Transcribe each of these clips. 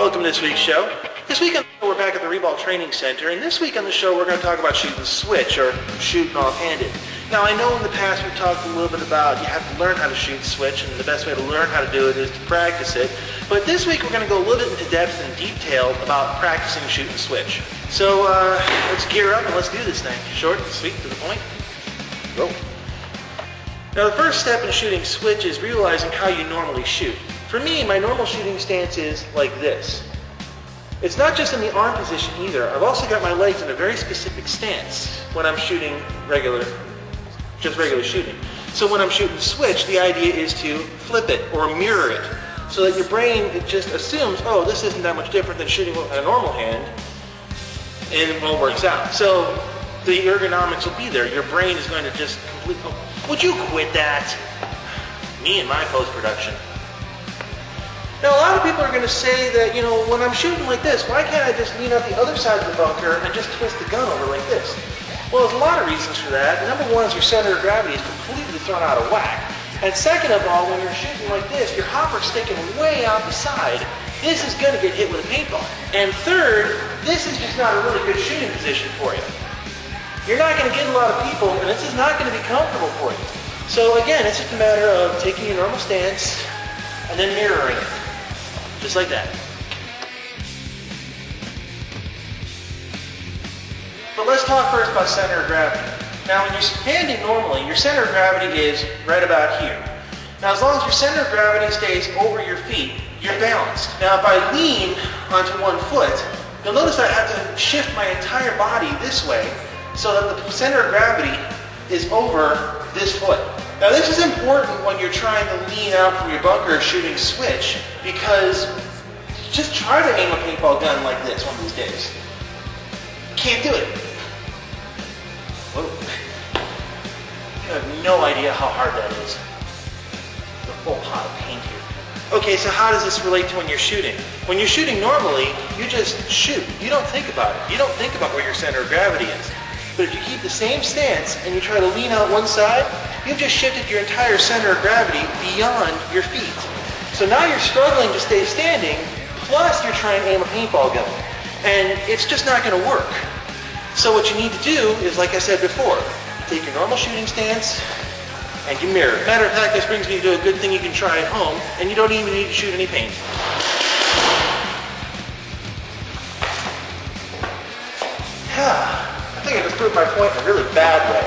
Welcome to this week's show. This week on the show, we're back at the Reball Training Center, and this week on the show we're going to talk about shooting switch, or shooting offhanded. Now I know in the past we've talked a little bit about you have to learn how to shoot switch, and the best way to learn how to do it is to practice it. But this week we're going to go a little bit into depth and detail about practicing shooting switch. So let's gear up and let's do this thing. Short and sweet, to the point. Go. Now the first step in shooting switch is realizing how you normally shoot. For me, my normal shooting stance is like this. It's not just in the arm position either. I've also got my legs in a very specific stance when I'm shooting regular shooting. So when I'm shooting switch, the idea is to flip it or mirror it so that your brain, it just assumes, oh, this isn't that much different than shooting with a normal hand, and it all works out. So the ergonomics will be there. Your brain is going to just completely, would you quit that? Me and my post-production. Now, a lot of people are going to say that, you know, when I'm shooting like this, why can't I just lean out the other side of the bunker and just twist the gun over like this? Well, there's a lot of reasons for that. Number one is your center of gravity is completely thrown out of whack. And second of all, when you're shooting like this, your hopper's sticking way out the side. This is going to get hit with a paintball. And third, this is just not a really good shooting position for you. You're not going to get a lot of people, and this is not going to be comfortable for you. So again, it's just a matter of taking your normal stance and then mirroring it. Just like that. But let's talk first about center of gravity. Now when you're standing normally, your center of gravity is right about here. Now as long as your center of gravity stays over your feet, you're balanced. Now if I lean onto one foot, you'll notice I have to shift my entire body this way so that the center of gravity is over this foot. Now this is important when you're trying to lean out from your bunker shooting switch, because just try to aim a paintball gun like this one of these days. Can't do it. Whoa. You have no idea how hard that is. The whole pot of paint here. Okay, so how does this relate to when you're shooting? When you're shooting normally, you just shoot. You don't think about it. You don't think about where your center of gravity is. But if you keep the same stance and you try to lean out one side, you've just shifted your entire center of gravity beyond your feet. So now you're struggling to stay standing, plus you're trying to aim a paintball gun. And it's just not going to work. So what you need to do is, like I said before, take your normal shooting stance and you mirror. Matter of fact, this brings me to a good thing you can try at home, and you don't even need to shoot any paint. I think I just proved my point in a really bad way.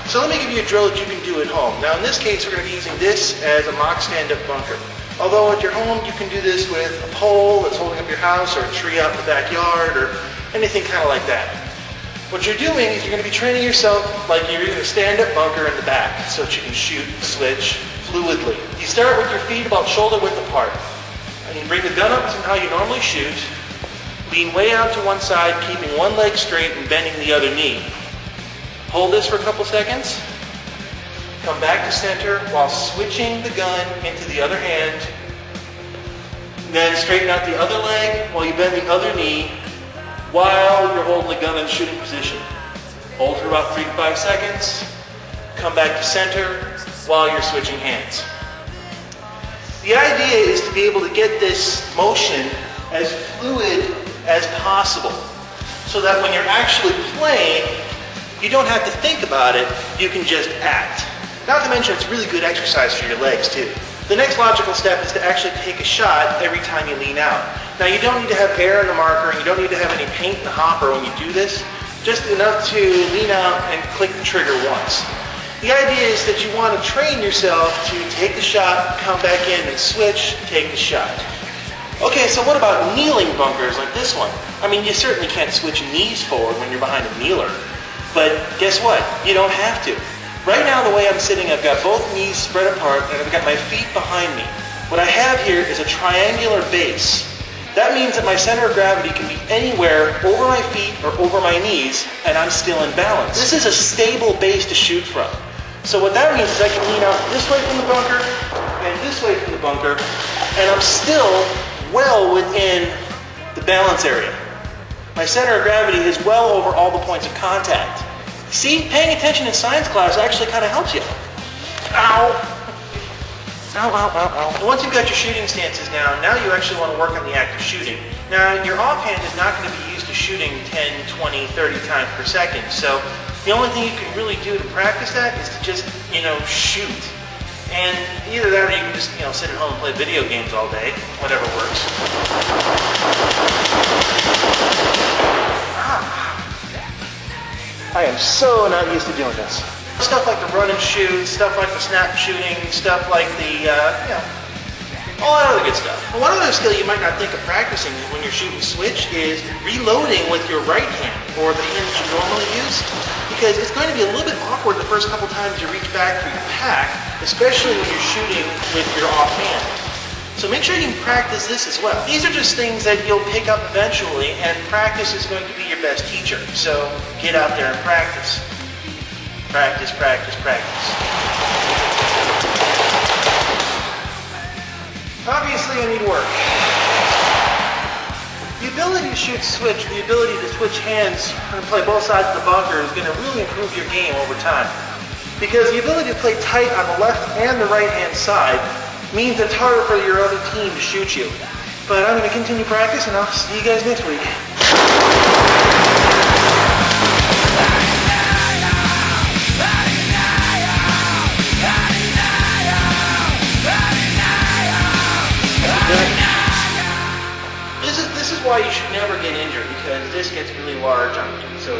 So let me give you a drill that you can do at home. Now in this case, we're going to be using this as a mock stand-up bunker. Although at your home, you can do this with a pole that's holding up your house, or a tree out in the backyard, or anything kind of like that. What you're doing is you're going to be training yourself like you're in a stand-up bunker in the back, so that you can shoot, switch fluidly. You start with your feet about shoulder width apart, and you bring the gun up to how you normally shoot. Lean way out to one side, keeping one leg straight and bending the other knee. Hold this for a couple seconds. Come back to center while switching the gun into the other hand. Then straighten out the other leg while you bend the other knee while you're holding the gun in shooting position. Hold for about 3 to 5 seconds. Come back to center while you're switching hands. The idea is to be able to get this motion as fluid as possible, so that when you're actually playing, you don't have to think about it, you can just act. Not to mention it's really good exercise for your legs too. The next logical step is to actually take a shot every time you lean out. Now you don't need to have air in the marker, and you don't need to have any paint in the hopper when you do this, just enough to lean out and click the trigger once. The idea is that you want to train yourself to take the shot, come back in and switch, take the shot. Okay, so what about kneeling bunkers like this one? I mean, you certainly can't switch knees forward when you're behind a kneeler. But guess what? You don't have to. Right now, the way I'm sitting, I've got both knees spread apart and I've got my feet behind me. What I have here is a triangular base. That means that my center of gravity can be anywhere over my feet or over my knees, and I'm still in balance. This is a stable base to shoot from. So what that means is I can lean out this way from the bunker and this way from the bunker, and I'm still well within the balance area. My center of gravity is well over all the points of contact. See, paying attention in science class actually kind of helps you. Ow! Ow, ow, ow, ow. And once you've got your shooting stances down, now you actually want to work on the act of shooting. Now, your offhand is not going to be used to shooting 10, 20, 30 times per second. So the only thing you can really do to practice that is to just, shoot. And either that or you can just, sit at home and play video games all day, whatever works. I am so not used to doing this. Stuff like the run and shoot, stuff like the snap shooting, stuff like the, all that other good stuff. But one other skill you might not think of practicing when you're shooting switch is reloading with your right hand, or the hand that you normally use, because it's going to be a little bit awkward the first couple times you reach back through your pack, especially when you're shooting with your offhand. So make sure you practice this as well. These are just things that you'll pick up eventually, and practice is going to be your best teacher. So get out there and practice. Practice, practice, practice. Obviously, I need work. The ability to shoot switch, the ability to switch hands and play both sides of the bunker is going to really improve your game over time. Because the ability to play tight on the left and the right hand side means it's harder for your other team to shoot you. But I'm going to continue practice, and I'll see you guys next week. This is why you should never get injured, because this gets really large on you. So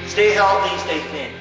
stay healthy, stay thin.